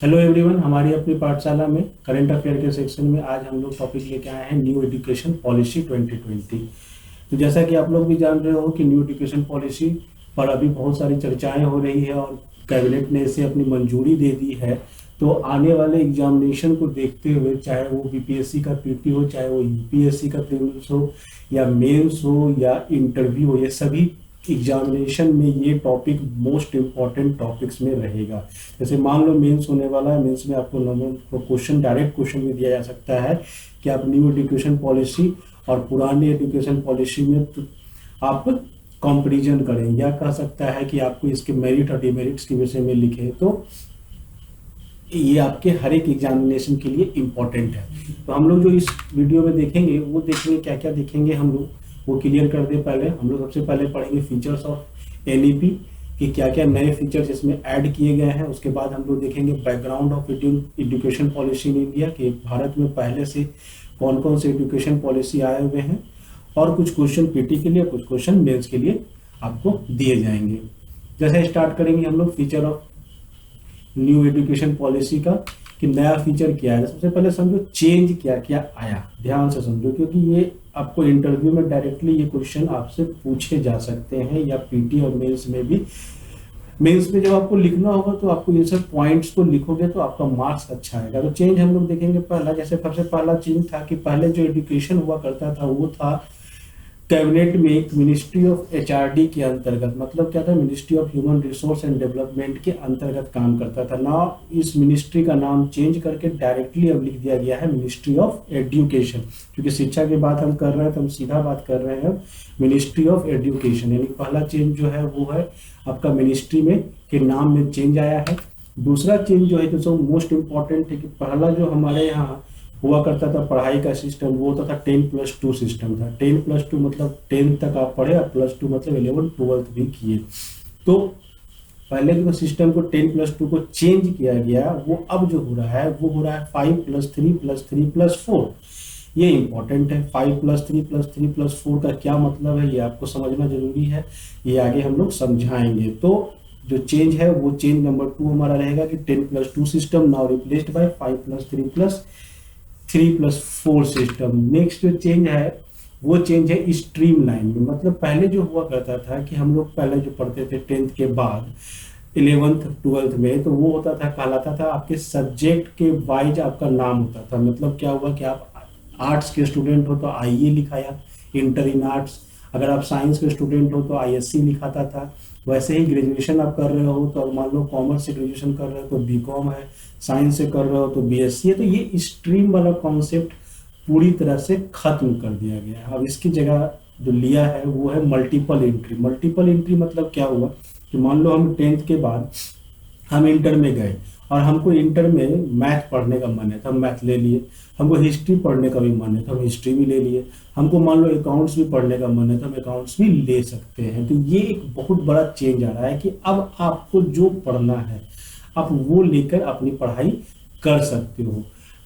Hello everyone, हमारी अपनी पाठशाला में करंट अफेयर के सेक्शन में आज हम लोग टॉपिक लेके आए हैं न्यू एजुकेशन पॉलिसी 2020। तो जैसा कि आप लोग भी जान रहे हो कि न्यू एजुकेशन पॉलिसी पर अभी बहुत सारी चर्चाएं हो रही है और कैबिनेट ने इसे अपनी मंजूरी दे दी है। तो आने वाले एग्जामिनेशन को देखते हुए, चाहे वो बीपीएससी का पीटी हो, चाहे वो यूपीएससी का प्रीलिम्स हो या मेंस हो या इंटरव्यू हो, ये सभी एग्जामिनेशन में ये टॉपिक मोस्ट इम्पॉर्टेंट टॉपिक्स में रहेगा। जैसे मान लो मेंस होने वाला है, मेंस में आपको नॉर्मल क्वेश्चन, डायरेक्ट क्वेश्चन में दिया जा सकता है कि आप न्यू एजुकेशन पॉलिसी और पुरानी एजुकेशन पॉलिसी में आप कंपैरिजन करें, या कह सकता है कि आपको इसके मेरिट और डिमेरिट्स के विषय में लिखे। तो ये आपके हर एक एग्जामिनेशन के लिए इम्पोर्टेंट है। तो हम लोग जो इस वीडियो में देखेंगे वो देखेंगे, क्या क्या देखेंगे हम लोग वो क्लियर कर दे। पहले हम लोग सबसे पहले पढ़ेंगे फीचर्स ऑफ एनईपी कि क्या क्या नए फीचर्स इसमें ऐड किए गए हैं। उसके बाद हम लोग देखेंगे background of education policy in India, कि भारत में पहले से कौन कौन से एजुकेशन पॉलिसी आए हुए हैं, और कुछ क्वेश्चन पीटी के लिए, कुछ क्वेश्चन मेंस के लिए आपको दिए जाएंगे। जैसे स्टार्ट करेंगे हम लोग feature of new education policy का, कि नया फीचर क्या है। सबसे पहले समझो चेंज क्या क्या आया, ध्यान से समझो, क्योंकि ये आपको इंटरव्यू में डायरेक्टली ये क्वेश्चन आपसे पूछे जा सकते हैं, या पीटी और मेंस में भी। मेंस में जब आपको लिखना होगा तो आपको ये सब पॉइंट्स को लिखोगे तो आपका मार्क्स अच्छा आएगा। तो चेंज हम लोग देखेंगे। पहला, जैसे सबसे पहला चेंज था कि पहले जो एजुकेशन हुआ करता था वो था कैबिनेट में एक मिनिस्ट्री ऑफ एचआरडी के अंतर्गत, मतलब क्या था, ministry of human resource and development के अंतर्गत काम करता था ना। इस मिनिस्ट्री का नाम चेंज करके डायरेक्टली अब लिख दिया गया है मिनिस्ट्री ऑफ एजुकेशन। क्योंकि शिक्षा की बात हम कर रहे हैं तो हम सीधा बात कर रहे हैं मिनिस्ट्री ऑफ एजुकेशन। यानी पहला चेंज जो है वो है आपका मिनिस्ट्री में के नाम में चेंज आया है। दूसरा चेंज जो है, जो मोस्ट इम्पॉर्टेंट है, कि पहला जो हमारे यहाँ हुआ करता था पढ़ाई का सिस्टम, वो होता था 10+2 सिस्टम था। 10+2 मतलब 10 तक आप पढ़े, और +2 मतलब 11 12 भी किए। तो पहले जो सिस्टम को 10+2 को चेंज किया गया, वो अब जो हो रहा है वो हो रहा है 5+3+3+4। ये इंपॉर्टेंट है। 5+3+3+4 का क्या मतलब है, ये आपको समझना जरूरी है, ये आगे हम लोग समझाएंगे। तो जो चेंज है वो चेंज नंबर 2 हमारा रहेगा कि 10+2 system now replaced by 5+3+3+4 system. Next जो चेंज है वो चेंज है स्ट्रीम लाइन में। मतलब पहले जो हुआ करता था कि हम लोग पहले जो पढ़ते थे 10th के बाद 11th 12th में, तो वो होता था, कहलाता था आपके सब्जेक्ट के वाइज आपका नाम होता था। मतलब क्या हुआ कि आप आर्ट्स के स्टूडेंट हो तो आईए लिखाया, इंटर इन आर्ट्स। अगर आप साइंस के स्टूडेंट हो तो आईएससी लिखाता था। वैसे ही ग्रेजुएशन आप कर रहे हो तो मान लो कॉमर्स से ग्रेजुएशन कर रहे हो तो बीकॉम है, साइंस से कर रहे हो तो बीएससी है। तो ये स्ट्रीम वाला कॉन्सेप्ट पूरी तरह से खत्म कर दिया गया है। अब इसकी जगह जो लिया है वो है मल्टीपल एंट्री। मल्टीपल एंट्री मतलब क्या हुआ कि मान लो हम 10th के बाद हम इंटर में गए, और हमको इंटर में मैथ पढ़ने का मन है तो हम मैथ ले लिए। हमको हिस्ट्री पढ़ने का भी मन है तो हम हिस्ट्री भी ले लिए। हमको मान लो अकाउंट्स भी पढ़ने का मन है तो हम अकाउंट्स भी ले सकते हैं। तो ये एक बहुत बड़ा चेंज आ रहा है कि अब आपको जो पढ़ना है आप वो लेकर अपनी पढ़ाई कर सकते हो।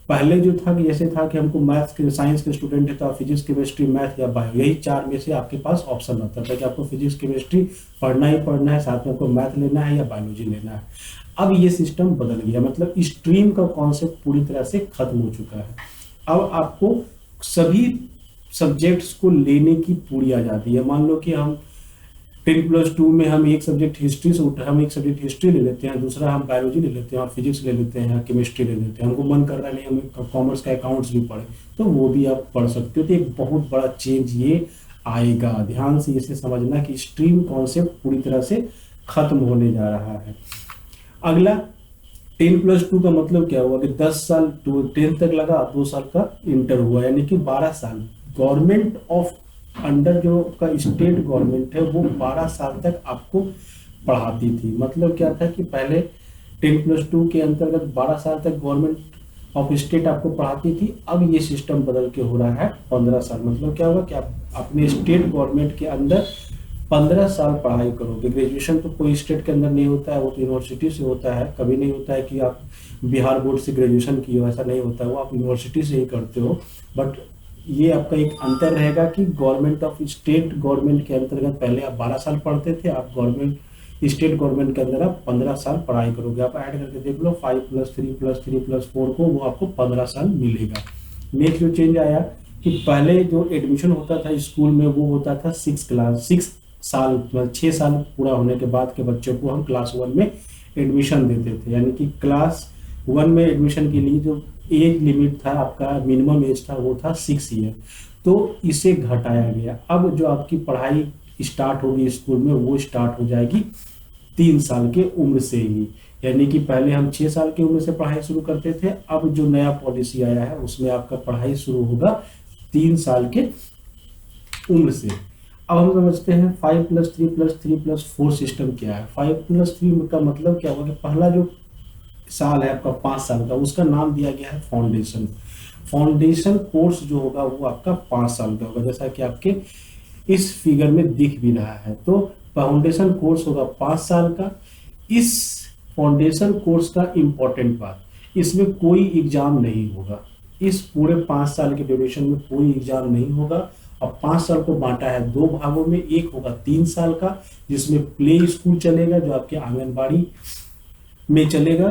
पहले जो था कि जैसे था कि हमको मैथ्स के, साइंस के स्टूडेंट है तो आप फिजिक्स केमिस्ट्री मैथ या बायो, यही 4 में से आपके पास ऑप्शन रहता था कि आपको फिजिक्स केमिस्ट्री पढ़ना ही पढ़ना है, साथ में आपको मैथ लेना है या बायोलॉजी लेना है। अब ये सिस्टम बदल गया, मतलब स्ट्रीम का कॉन्सेप्ट पूरी तरह से खत्म हो चुका है। अब आपको सभी सब्जेक्ट्स को लेने की पूरी आज़ादी है। मान लो कि हम 10+2 में हम एक सब्जेक्ट हिस्ट्री से उठा, हम एक सब्जेक्ट हिस्ट्री ले लेते हैं, दूसरा हम बायोलॉजी ले लेते हैं, और फिजिक्स ले लेते हैं, केमिस्ट्री ले लेते हैं। हमको मन कर रहा है नहीं हमें कॉमर्स का अकाउंट्स भी पढ़े, तो वो भी आप पढ़ सकते हो। तो एक बहुत बड़ा चेंज ये आएगा। ध्यान से इसे समझना कि स्ट्रीम कॉन्सेप्ट पूरी तरह से खत्म होने जा रहा है। अगला 10+2 का मतलब क्या हुआ कि 10 साल 10th तक लगा, 2 साल का इंटर हुआ, यानी कि 12 साल। गवर्नमेंट ऑफ अंडर जो का स्टेट गवर्नमेंट है वो 12 साल तक आपको पढ़ाती थी। मतलब क्या था कि पहले 10+2 के अंतर्गत 12 साल तक गवर्नमेंट ऑफ स्टेट आपको पढ़ाती थी। अब ये सिस्टम बदल के हो रहा है 15 साल। मतलब क्या होगा कि आप अपने स्टेट गवर्नमेंट के अंदर 15 साल पढ़ाई करोगे। ग्रेजुएशन तो कोई स्टेट के अंदर नहीं होता है, वो तो यूनिवर्सिटी से होता है। कभी नहीं होता है कि आप बिहार बोर्ड से ग्रेजुएशन किए हो, ऐसा नहीं होता है, वो आप यूनिवर्सिटी से ही करते हो। बट ये आपका एक अंतर रहेगा कि गवर्नमेंट ऑफ स्टेट गवर्नमेंट के अंतर्गत पहले आप 12 साल पढ़ते थे, आप गवर्नमेंट स्टेट गवर्नमेंट के अंदर आप 15 साल पढ़ाई करोगे। आप ऐड करके देख लो, 5+3+3+4 को वो आपको 15 साल मिलेगा। नेक्स्ट जो चेंज आया कि पहले जो एडमिशन होता था स्कूल में वो होता था 6 साल, मतलब 6 साल पूरा होने के बाद के बच्चों को हम क्लास 1 में एडमिशन देते थे। यानी कि क्लास 1 में एडमिशन के लिए जो एज लिमिट था, आपका मिनिमम एज था, वो था 6 ईयर। तो इसे घटाया गया। अब जो आपकी पढ़ाई स्टार्ट होगी स्कूल में वो स्टार्ट हो जाएगी 3 साल के उम्र से ही। यानी कि पहले हम 6 साल की उम्र से पढ़ाई शुरू करते थे, अब जो नया पॉलिसी आया है उसमें आपका पढ़ाई शुरू होगा 3 साल के उम्र से। अब हम समझते हैं 5+3+3+4 सिस्टम क्या है। 5+3 का मतलब क्या होगा कि पहला जो साल है आपका 5 साल का, उसका नाम दिया गया है फाउंडेशन। फाउंडेशन कोर्स जो होगा वो आपका 5 साल का होगा, जैसा कि आपके इस फिगर में दिख भी रहा है। तो फाउंडेशन कोर्स होगा 5 साल का। इस फाउंडेशन कोर्स का इंपॉर्टेंट बात, इसमें कोई एग्जाम नहीं होगा। इस पूरे 5 साल के ड्यूरेशन में कोई एग्जाम नहीं होगा। अब 5 साल को बांटा है 2 भागों में। एक होगा 3 साल का जिसमें प्ले स्कूल चलेगा, जो आपके आंगनबाड़ी में चलेगा।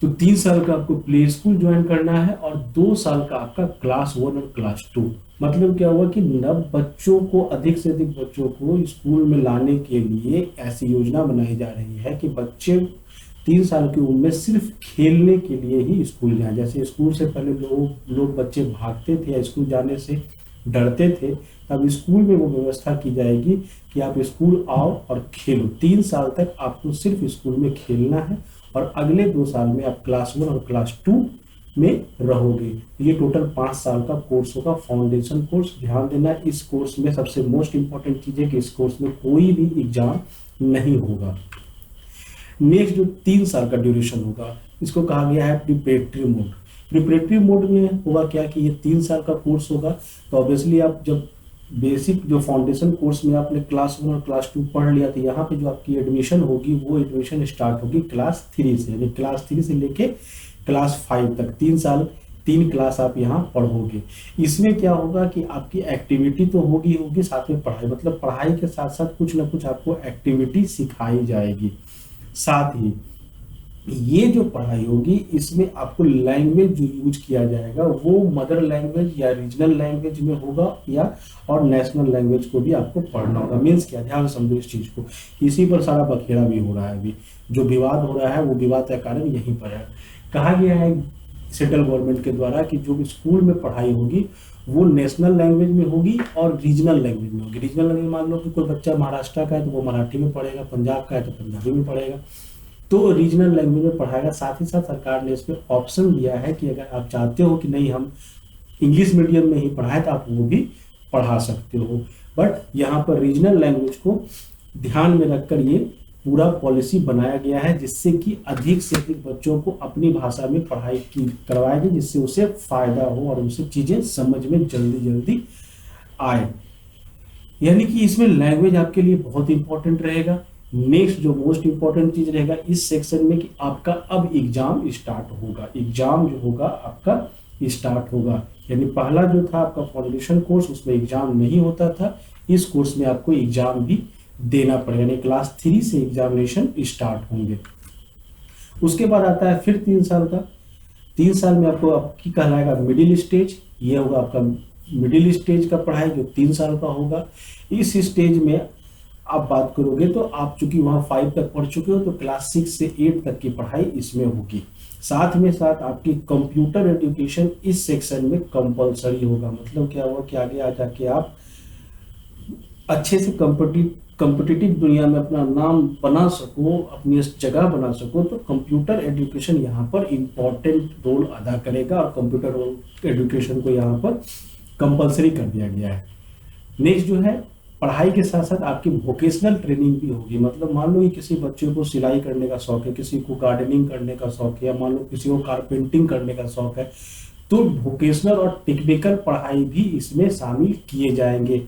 तो 3 साल का आपको प्ले स्कूल ज्वाइन करना है और 2 साल का आपका क्लास 1 और क्लास 2। मतलब क्या हुआ कि नव बच्चों को, अधिक से अधिक बच्चों को स्कूल में लाने के लिए ऐसी योजना बनाई जा रही है कि बच्चे 3 साल की उम्र में सिर्फ खेलने के लिए ही स्कूल जाएं। जैसे स्कूल से पहले लोग बच्चे भागते थे या स्कूल जाने से डरते थे, अब स्कूल में वो व्यवस्था की जाएगी कि आप स्कूल आओ और खेलो। 3 साल तक आपको सिर्फ स्कूल में खेलना है और अगले 2 साल में आप क्लास 1 और क्लास 2 में रहोगे। ये टोटल 5 साल का कोर्स होगा, फाउंडेशन कोर्स। ध्यान देना, इस कोर्स में सबसे मोस्ट इंपॉर्टेंट चीज है कि इस कोर्स में कोई भी एग्जाम नहीं होगा। नेक्स्ट जो 3 साल का ड्यूरेशन होगा, इसको कहा गया है प्रिपरेटरी मोड। प्रिपरेटरी मोड में होगा क्या कि ये 3 साल का कोर्स होगा। तो ऑब्वियसली आप जब बेसिक जो फाउंडेशन कोर्स में आपने क्लास 1 और क्लास 2 पढ़ लिया, तो यहाँ पे जो आपकी एडमिशन होगी वो एडमिशन स्टार्ट होगी क्लास 3 से। यानी क्लास 3 से लेके क्लास 5 तक 3 साल 3 क्लास आप यहाँ पढ़ोगे। इसमें क्या होगा कि आपकी एक्टिविटी तो होगी साथ में पढ़ाई, मतलब पढ़ाई के साथ साथ कुछ ना कुछ आपको एक्टिविटी सिखाई जाएगी। साथ ही ये जो पढ़ाई होगी इसमें आपको लैंग्वेज जो यूज किया जाएगा वो मदर लैंग्वेज या रीजनल लैंग्वेज में होगा, या और नेशनल लैंग्वेज को भी आपको पढ़ना होगा। मीन्स क्या, ध्यान समझो इस चीज को, इसी पर सारा बखेड़ा भी हो रहा है। अभी जो विवाद हो रहा है वो विवाद का कारण यहीं पर है। कहा गया है सेंट्रल गवर्नमेंट के द्वारा कि जो स्कूल में पढ़ाई होगी वो नेशनल लैंग्वेज में होगी और रीजनल लैंग्वेज में होगी। रीजनल लैंग्वेज, मान लो कि कोई बच्चा महाराष्ट्र का है तो वो मराठी में पढ़ेगा, पंजाब का है तो पंजाबी में पढ़ेगा, तो रीजनल लैंग्वेज में पढ़ाएगा। साथ ही साथ सरकार ने इसमें ऑप्शन दिया है कि अगर आप चाहते हो कि नहीं हम इंग्लिश मीडियम में ही पढ़ाएं तो आप वो भी पढ़ा सकते हो। बट यहाँ पर रीजनल लैंग्वेज को ध्यान में रखकर ये पूरा पॉलिसी बनाया गया है, जिससे कि अधिक से अधिक बच्चों को अपनी भाषा में पढ़ाई करवाया जाए, जिससे उसे फायदा हो और उसे चीजें समझ में जल्दी जल्दी आए। यानी कि इसमें लैंग्वेज आपके लिए बहुत इंपॉर्टेंट रहेगा। नेक्स्ट जो मोस्ट इंपॉर्टेंट चीज रहेगा इस सेक्शन में कि आपका अब एग्जाम स्टार्ट होगा। एग्जाम जो होगा आपका स्टार्ट होगा। यानी पहला जो था आपका फाउंडेशन कोर्स, उसमें एग्जाम नहीं होता था। इस कोर्स में आपको एग्जाम भी देना पड़ेगा, यानी क्लास 3 से एग्जामिनेशन स्टार्ट होंगे। उसके बाद आता है फिर 3 साल का। 3 साल में आपको आपकी कहलाएगा मिडिल स्टेज। ये होगा आपका मिडिल स्टेज का पढ़ाई जो 3 साल का होगा। इस स्टेज में आप बात करोगे तो आप चूंकि वहां 5 तक पढ़ चुके हो तो क्लास 6 से 8 तक की पढ़ाई इसमें होगी। साथ में साथ आपकी कंप्यूटर एजुकेशन इस सेक्शन में कंपलसरी होगा। मतलब क्या होगा कि आगे आ जाके आप अच्छे से कॉम्पिटिटिव दुनिया में अपना नाम बना सको, अपनी जगह बना सको, तो कंप्यूटर एजुकेशन यहाँ पर इंपॉर्टेंट रोल अदा करेगा और कंप्यूटर एजुकेशन को यहाँ पर कंपलसरी कर दिया गया है। नेक्स्ट जो है, पढ़ाई के साथ साथ आपकी वोकेशनल ट्रेनिंग भी होगी। मतलब मान लो कि किसी बच्चे को सिलाई करने का शौक है, किसी को गार्डनिंग करने का शौक है, या मान लो किसी को कारपेंटिंग करने का शौक है, तो वोकेशनल और टेक्निकल पढ़ाई भी इसमें शामिल किए जाएंगे।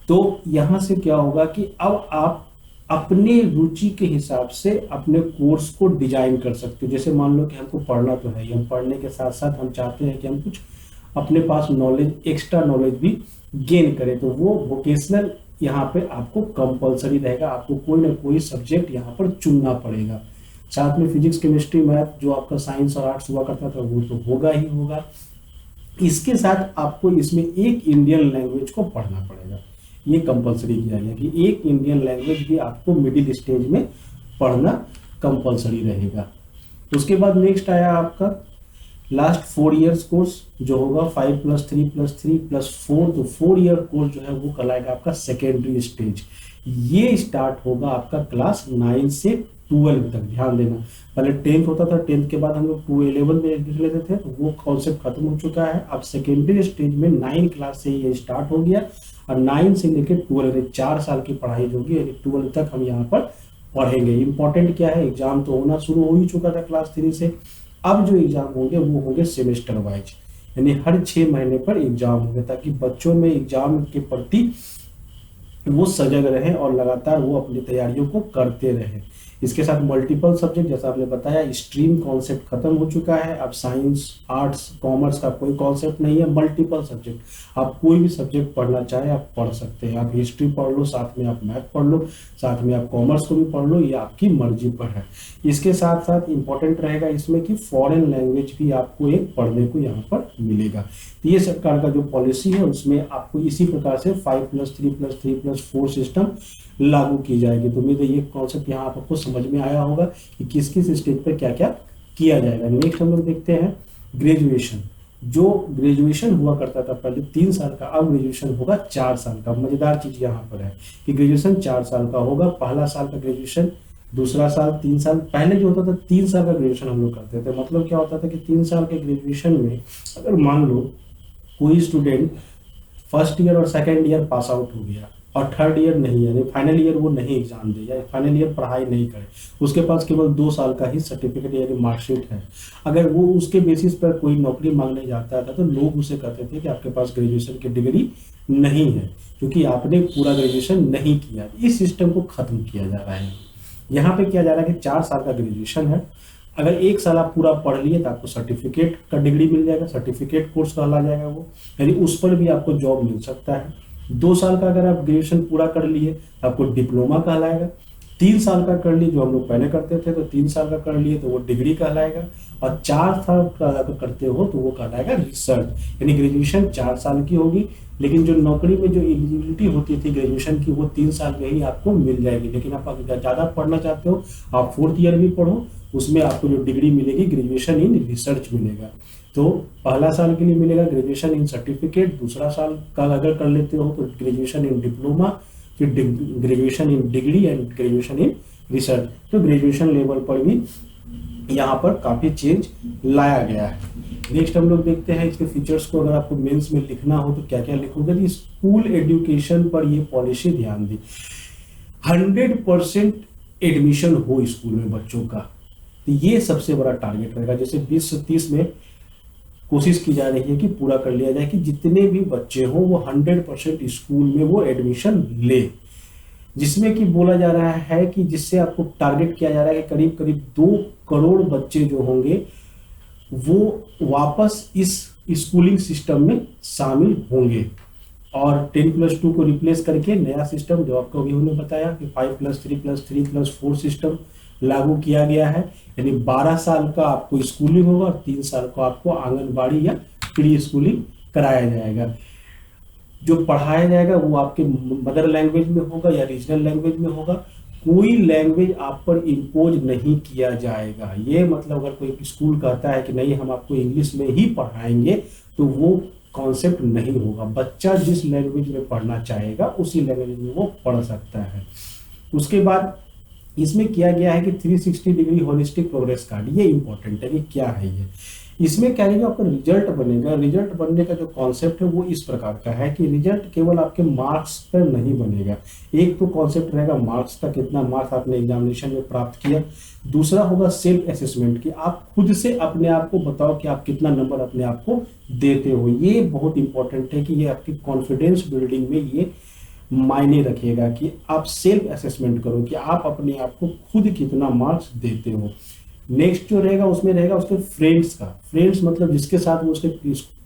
तो यहाँ से क्या होगा कि अब आप अपने रुचि के हिसाब से अपने कोर्स को डिजाइन कर सकते हो। जैसे मान लो कि हमको पढ़ना तो है, हम पढ़ने के साथ साथ हम चाहते हैं कि हम कुछ अपने पास नॉलेज, एक्स्ट्रा नॉलेज भी गेन करें, तो वो वोकेशनल यहाँ पे आपको कंपलसरी रहेगा, आपको कोई ना कोई सब्जेक्ट यहाँ पर चुनना पड़ेगा। साथ में फिजिक्स केमिस्ट्री मैथ जो आपका साइंस और आर्ट्स हुआ करता था वो तो होगा ही होगा। इसके साथ आपको इसमें एक इंडियन लैंग्वेज को पढ़ना पड़ेगा, ये कंपलसरी किया गया कि एक इंडियन लैंग्वेज भी आपको मिडिल स्टेज में पढ़ना कंपलसरी रहेगा। उसके बाद नेक्स्ट आया आपका लास्ट 4 इयर्स कोर्स जो होगा 5+3+3+4, तो 4 ईयर कोर्स जो है वो कहलाएगा आपका सेकेंडरी स्टेज। ये स्टार्ट होगा आपका क्लास 9 से 12 तक। ध्यान देना, पहले 10th होता था, 10th के बाद हम लोग 11 में एडमिशन लेते थे, तो वो कॉन्सेप्ट खत्म हो चुका है। अब सेकेंडरी स्टेज में 9 क्लास से ये स्टार्ट हो गया और 9 से लेकर 12 4 साल की पढ़ाई जो होगी, यानी 12 तक हम यहाँ पर पढ़ेंगे। इंपॉर्टेंट क्या है, एग्जाम तो होना शुरू हो ही चुका था क्लास 3 से। अब जो एग्जाम होंगे वो होंगे सेमेस्टर वाइज, यानी हर 6 महीने पर एग्जाम होंगे, ताकि बच्चों में एग्जाम के प्रति वो सजग रहे और लगातार वो अपनी तैयारियों को करते रहे। इसके साथ मल्टीपल सब्जेक्ट, जैसा आपने बताया, स्ट्रीम कॉन्सेप्ट खत्म हो चुका है। अब साइंस आर्ट्स कॉमर्स का कोई कॉन्सेप्ट नहीं है, मल्टीपल सब्जेक्ट। आप कोई भी सब्जेक्ट पढ़ना चाहे आप पढ़ सकते हैं। आप हिस्ट्री पढ़ लो, साथ में आप मैथ पढ़ लो, साथ में आप कॉमर्स को भी पढ़ लो, ये आपकी मर्जी पर है। इसके साथ साथ इंपॉर्टेंट रहेगा इसमें कि फॉरेन लैंग्वेज भी आपको एक पढ़ने को यहाँ पर मिलेगा। तो ये सरकार का जो पॉलिसी है उसमें आपको इसी प्रकार से 5+3+3+4 सिस्टम लागू की जाएगी। तो उम्मीद है ये कॉन्सेप्ट यहाँ आपको समझ में आया होगा कि किस किस स्टेज पर क्या क्या किया जाएगा। नेक्स्ट हम लोग देखते हैं ग्रेजुएशन। जो ग्रेजुएशन हुआ करता था पहले 3 साल का, अब ग्रेजुएशन होगा 4 साल का। मजेदार चीज यहाँ पर है कि ग्रेजुएशन 4 साल का होगा। पहला साल का ग्रेजुएशन, दूसरा साल 3 साल। पहले जो होता था 3 साल का ग्रेजुएशन हम लोग करते थे। मतलब क्या होता था कि 3 साल के ग्रेजुएशन में अगर मान लो कोई स्टूडेंट फर्स्ट ईयर और सेकेंड ईयर पास आउट हो गया और थर्ड ईयर नहीं, यानी फाइनल ईयर वो नहीं एग्जाम दे या फाइनल ईयर पढ़ाई नहीं करे, उसके पास केवल 2 साल का ही सर्टिफिकेट यानी मार्कशीट है, अगर वो उसके बेसिस पर कोई नौकरी मांगने जाता था तो लोग उसे कहते थे कि आपके पास ग्रेजुएशन की डिग्री नहीं है, क्योंकि आपने पूरा ग्रेजुएशन नहीं किया। इस सिस्टम को खत्म किया जा रहा है। यहाँ पे किया जा रहा है कि 4 साल का ग्रेजुएशन है, अगर 1 साल आप पूरा पढ़ लिए तो आपको सर्टिफिकेट का डिग्री मिल जाएगा, सर्टिफिकेट कोर्स कहला जाएगा वो, यानी उस पर भी आपको जॉब मिल सकता है। 2 साल का अगर आप ग्रेजुएशन पूरा कर लिए तो आपको डिप्लोमा कहलाएगा। 3 साल का कर लिए, जो हम लोग पहले करते थे, तो 3 साल का कर लिए तो वो डिग्री कहलाएगा। और 4 साल का अगर करते हो तो वो कहलाएगा रिसर्च। यानी ग्रेजुएशन 4 साल की होगी, लेकिन जो नौकरी में जो एलिजिबिलिटी होती थी ग्रेजुएशन की वो 3 साल में ही आपको मिल जाएगी। लेकिन आप अगर ज़्यादा पढ़ना चाहते हो आप 4th ईयर भी पढ़ो, उसमें आपको जो डिग्री मिलेगी ग्रेजुएशन इन रिसर्च मिलेगा। तो पहला साल के लिए मिलेगा ग्रेजुएशन इन सर्टिफिकेट, दूसरा साल का अगर कर लेते हो तो ग्रेजुएशन इन डिप्लोमा, फिर graduation in degree and graduation in research. तो ग्रेजुएशन लेवल पर भी यहाँ पर काफी चेंज लाया गया है। नेक्स्ट हम लोग देखते हैं इसके फीचर्स को। अगर आपको मेंस में लिखना हो तो क्या क्या लिखोगे, तो स्कूल एजुकेशन पर ये पॉलिसी ध्यान दी, 100% एडमिशन हो स्कूल में बच्चों का। तो ये सबसे बड़ा टारगेट रहेगा। जैसे 20 से 30 में कोशिश की जा रही है कि पूरा कर लिया जाए कि जितने भी बच्चे हों वो 100% स्कूल में वो एडमिशन ले, जिसमें कि बोला जा रहा है कि जिससे आपको टारगेट किया जा रहा है कि करीब करीब 2 करोड़ बच्चे जो होंगे वो वापस इस स्कूलिंग सिस्टम में शामिल होंगे। और 10+2 को रिप्लेस करके नया सिस्टम जो आपको अभी उन्होंने बताया कि 5+3+3+4 सिस्टम लागू किया गया है। यानी 12 साल का आपको स्कूलिंग होगा और 3 साल को आपको आंगनबाड़ी या प्री स्कूलिंग कराया जाएगा। जो पढ़ाया जाएगा वो आपके मदर लैंग्वेज में होगा या रीजनल लैंग्वेज में होगा। कोई लैंग्वेज आप पर इम्पोज नहीं किया जाएगा। ये मतलब अगर कोई स्कूल कहता है कि नहीं हम आपको इंग्लिश में ही पढ़ाएंगे तो वो कॉन्सेप्ट नहीं होगा। बच्चा जिस लैंग्वेज में पढ़ना चाहेगा उसी लैंग्वेज में वो पढ़ सकता है। उसके बाद इसमें किया गया है कि 360 डिग्री होलिस्टिक प्रोग्रेस कार्ड। ये इंपॉर्टेंट है कि क्या है ये। इसमें क्या है, जो आपका रिजल्ट बनेगा, रिजल्ट बनने का जो कॉन्सेप्ट है वो इस प्रकार का है कि रिजल्ट केवल आपके मार्क्स पर नहीं बनेगा। एक तो कॉन्सेप्ट रहेगा मार्क्स का, कितना मार्क्स आपने एग्जामिनेशन में प्राप्त किया। दूसरा होगा सेल्फ असेसमेंट कि आप खुद से अपने आप को बताओ कि आप कितना नंबर अपने आप को देते हो। ये बहुत इंपॉर्टेंट है कि ये आपकी कॉन्फिडेंस बिल्डिंग में ये मायने रखेगा कि आप सेल्फ असेसमेंट करो कि आप अपने आप को खुद कितना मार्क्स देते हो। नेक्स्ट जो रहेगा उसमें रहेगा उसके फ्रेंड्स का। फ्रेंड्स मतलब जिसके साथ वो उसके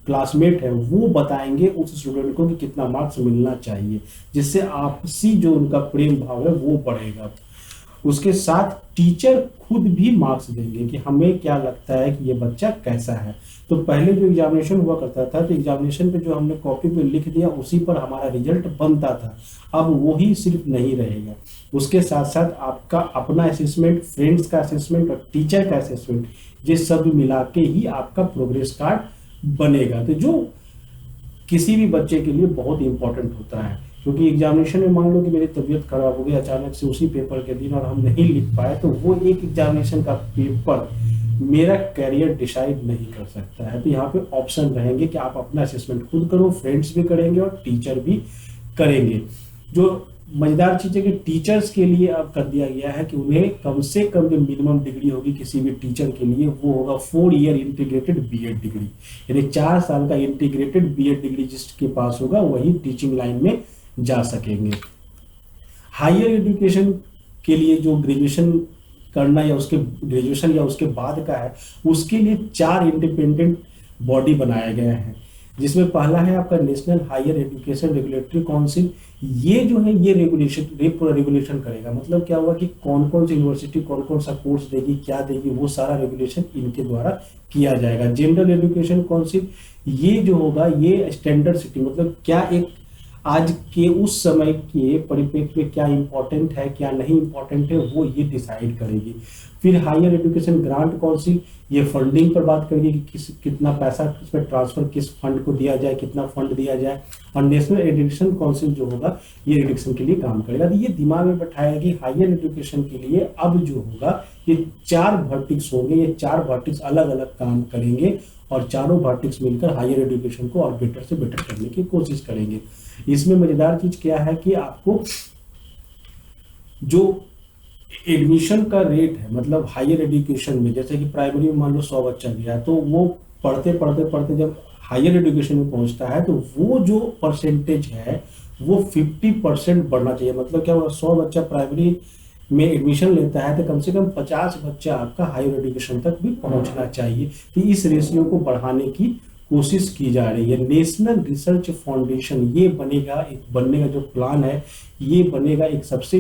क्लासमेट है वो बताएंगे उस स्टूडेंट को कि कितना मार्क्स मिलना चाहिए, जिससे आपसी जो उनका प्रेम भाव है वो बढ़ेगा। उसके साथ टीचर खुद भी मार्क्स देंगे कि हमें क्या लगता है कि ये बच्चा कैसा है। तो पहले जो एग्जामिनेशन हुआ करता था तो एग्जामिनेशन पे जो हमने कॉपी पे लिख दिया उसी पर हमारा रिजल्ट बनता था, अब वही सिर्फ नहीं रहेगा। उसके साथ साथ आपका अपना असेसमेंट, फ्रेंड्स का असेसमेंट और टीचर का असेसमेंट, ये सब मिला के ही आपका प्रोग्रेस कार्ड बनेगा। तो जो किसी भी बच्चे के लिए बहुत इंपॉर्टेंट होता है, क्योंकि एग्जामिनेशन में मान लो कि मेरी तबीयत खराब हो गई अचानक से उसी पेपर के दिन और हम नहीं लिख पाए, तो वो एक एग्जामिनेशन का पेपर मेरा कैरियर डिसाइड नहीं कर सकता है। तो यहाँ पे ऑप्शन रहेंगे कि आप अपना असेसमेंट खुद करो, फ्रेंड्स भी करेंगे और टीचर भी करेंगे। जो मजेदार चीज है कि टीचर्स के लिए अब कर दिया गया है कि उन्हें कम से कम जो मिनिमम डिग्री होगी किसी भी टीचर के लिए वो होगा 4 ईयर इंटीग्रेटेड बीएड डिग्री, यानी 4 साल का इंटीग्रेटेड बीएड डिग्री जिसके पास होगा वही टीचिंग लाइन में जा सकेंगे। हायर एजुकेशन के लिए जो ग्रेजुएशन करना या उसके ग्रेजुएशन या उसके बाद का है, उसके लिए 4 इंडिपेंडेंट बॉडी बनाए गए हैं, जिसमें पहला है आपका national higher education regulatory council. ये जो है ये रेगुलेशन करेगा, मतलब क्या हुआ कि कौन कौन सी यूनिवर्सिटी कौन कौन सा कोर्स देगी, क्या देगी, वो सारा रेगुलेशन इनके द्वारा किया जाएगा। जनरल एजुकेशन काउंसिल ये जो होगा ये स्टैंडर्ड सेटिंग, मतलब क्या एक आज के उस समय के परिप्रेक्ष्य में क्या इंपॉर्टेंट है क्या नहीं इंपॉर्टेंट है वो ये डिसाइड करेगी। फिर हायर एजुकेशन ग्रांट काउंसिल ये फंडिंग पर बात करेगी कि कितना पैसा इसमें ट्रांसफर किस फंड को दिया जाए, कितना फंड दिया जाए। और नेशनल एजुकेशन काउंसिल जो होगा ये एजुकेशन के लिए काम करेगा। तो ये दिमाग में बैठाया कि हायर एजुकेशन के लिए अब जो होगा ये 4 वर्टिक्स होंगे, ये 4 वर्टिक्स अलग अलग काम करेंगे और चारों वर्टिक्स मिलकर हायर एजुकेशन को और बेटर से बेटर करने की कोशिश करेंगे। इसमें मजेदार चीज क्या है कि आपको जो एडमिशन का रेट है, मतलब हायर एजुकेशन में, जैसे कि प्राइमरी में मान लो 100 बच्चा गया तो वो पढ़ते पढ़ते पढ़ते जब हायर एजुकेशन में पहुंचता है तो वो जो परसेंटेज है वो 50% बढ़ना चाहिए। मतलब क्या हुआ, 100 बच्चा प्राइमरी में एडमिशन लेता है तो कम से कम 50 बच्चा आपका हायर एजुकेशन तक भी पहुंचना चाहिए। तो इस रेशियो को बढ़ाने की कोशिश की जा रही है। नेशनल रिसर्च फाउंडेशन ये बनेगा, एक बनने का जो प्लान है ये बनेगा एक सबसे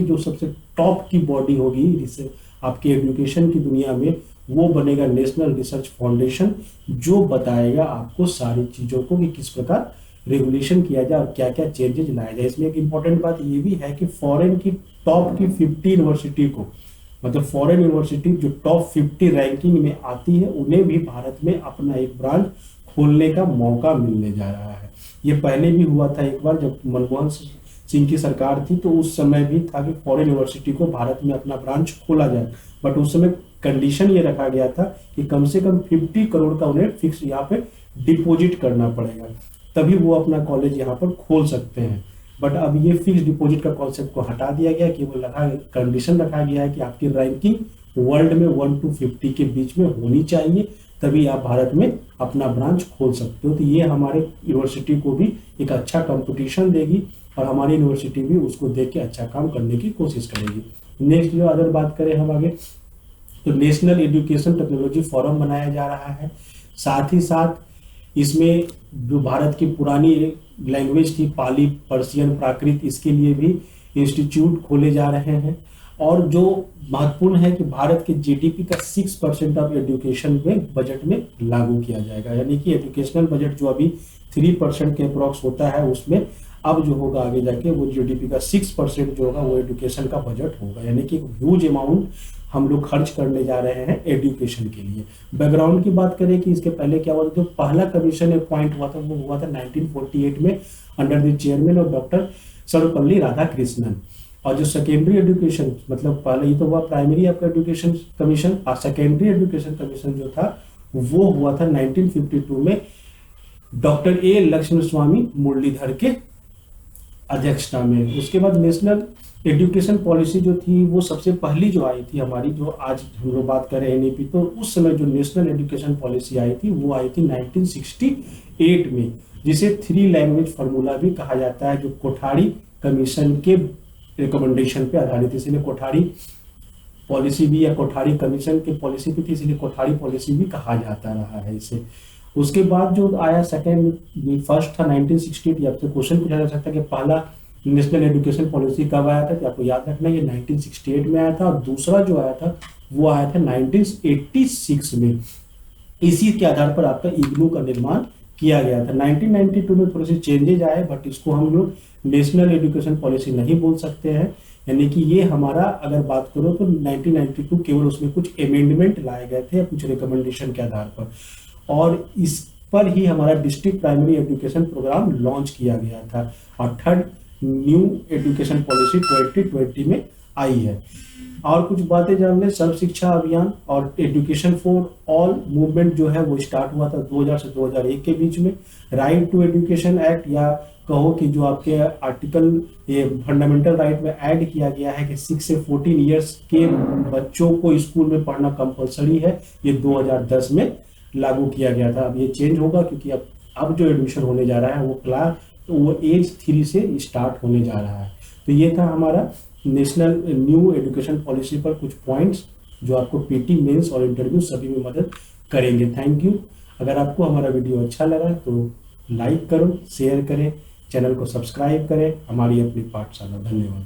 टॉप की बॉडी होगी आपके एजुकेशन की दुनिया में, वो बनेगा नेशनल रिसर्च फाउंडेशन, जो बताएगा आपको सारी चीजों को कि किस प्रकार रेगुलेशन किया जाए और क्या क्या चेंजेस लाया जाए। इसमें एक इंपॉर्टेंट बात ये भी है कि फॉरेन की टॉप की 50 यूनिवर्सिटी को, मतलब फॉरेन यूनिवर्सिटी जो टॉप 50 रैंकिंग में आती है उन्हें भी भारत में अपना एक ब्रांच खोलने का मौका मिलने जा रहा है। ये पहले भी हुआ था एक बार जब मनमोहन सिंह की सरकार थी, तो उस समय भी था कि फॉरेन यूनिवर्सिटी को भारत में अपना ब्रांच खोला जाए, बट उस समय कंडीशन ये रखा गया था कि कम से कम 50 करोड़ का उन्हें फिक्स यहाँ पे डिपॉजिट करना पड़ेगा, तभी वो अपना कॉलेज यहाँ पर खोल सकते हैं। बट अब ये फिक्स डिपॉजिट का कॉन्सेप्ट को हटा दिया गया, केवल कंडीशन रखा गया है कि आपकी रैंकिंग वर्ल्ड में 1 to 50 के बीच में होनी चाहिए, तभी आप भारत में अपना ब्रांच खोल सकते हो। तो ये हमारे यूनिवर्सिटी को भी एक अच्छा कंपटीशन देगी और हमारी यूनिवर्सिटी भी उसको देख के अच्छा काम करने की कोशिश करेगी। नेक्स्ट जो अगर बात करें हम आगे, तो नेशनल एजुकेशन टेक्नोलॉजी फोरम बनाया जा रहा है। साथ ही साथ इसमें जो भारत की पुरानी लैंग्वेज थी पाली, पर्शियन, प्राकृत, इसके लिए भी इंस्टीट्यूट खोले जा रहे हैं। और जो महत्वपूर्ण है कि भारत के जीडीपी का 6% ऑफ एजुकेशन में बजट में लागू किया जाएगा, यानी कि एजुकेशनल बजट जो अभी 3% के अप्रॉक्स होता है उसमें अब जो होगा आगे जाके वो जीडीपी का 6% जो होगा वो एजुकेशन का बजट होगा, यानी कि ह्यूज अमाउंट हम लोग खर्च करने जा रहे हैं एजुकेशन के लिए। बैकग्राउंड की बात करें कि इसके पहले क्या हुआ था, जो पहला कमीशन अपॉइंट हुआ था वो हुआ था 1948 में under the chairman of doctor Sarvepalli Radhakrishnan. और जो सेकेंडरी एजुकेशन, मतलब पहले ये तो हुआ प्राइमरी आपका एजुकेशन कमीशन, और सेकेंडरी एजुकेशन कमीशन जो था वो हुआ था 1952 में डॉक्टर ए लक्ष्मण स्वामी मुरलीधर के अध्यक्षता में। उसके बाद नेशनल एजुकेशन पॉलिसी जो थी वो सबसे पहली जो आई थी हमारी, जो आज हम लोग बात कर रहे हैं एनईपी, तो उस समय जो नेशनल एजुकेशन पॉलिसी आई थी वो आई थी 1968 में, जिसे 3 लैंग्वेज फार्मूला भी कहा जाता है, जो कोठारी कमीशन के रिकमेंडेशन पे आधारित, इसलिए कोठारी पॉलिसी भी या कोठारी कमीशन की पॉलिसी भी थी, इसलिए कोठारी पॉलिसी भी कहा जाता रहा है इसे। उसके बाद जो आया सेकेंड, फर्स्ट था 1968। आपसे क्वेश्चन पूछा जा सकता है कि पहला नेशनल एजुकेशन पॉलिसी कब आया था, तो आपको याद रखना ये 1968 में आया था, और दूसरा जो आया था वो आया था 1986 में। इसी के आधार पर आपका इग्नू का निर्माण किया गया था। 1992 में थोड़े से चेंजेज आए, बट इसको हम लोग नेशनल एजुकेशन पॉलिसी नहीं बोल सकते हैं। यानी कि ये हमारा, अगर बात करो तो 1992 केवल उसमें कुछ अमेंडमेंट लाए गए थे कुछ रिकमेंडेशन के आधार पर, और इस पर ही हमारा district primary education programme launch किया गया था, और थर्ड न्यू एजुकेशन पॉलिसी 2020 में आई है। और कुछ बातें जान लें, सर्व शिक्षा अभियान और एजुकेशन फॉर ऑल मूवमेंट जो है वो स्टार्ट हुआ था 2000 से 2001 के बीच में। राइट टू एजुकेशन एक्ट, या कहो कि जो आपके आर्टिकल ये फंडामेंटल राइट में ऐड किया गया है कि 6 से 14 ईयर्स के बच्चों को स्कूल में पढ़ना कंपलसरी है, ये 2010 में लागू किया गया था। अब ये चेंज होगा क्योंकि अब जो एडमिशन होने जा रहा है वो एज 3 से स्टार्ट होने जा रहा है। तो ये था हमारा नेशनल न्यू एजुकेशन पॉलिसी पर कुछ पॉइंट्स जो आपको पीटी, मेंस और इंटरव्यू सभी में मदद करेंगे। Thank you. अगर आपको हमारा वीडियो अच्छा लगा तो लाइक करो, शेयर करें, चैनल को सब्सक्राइब करें। हमारी अपनी पाठशाला। धन्यवाद।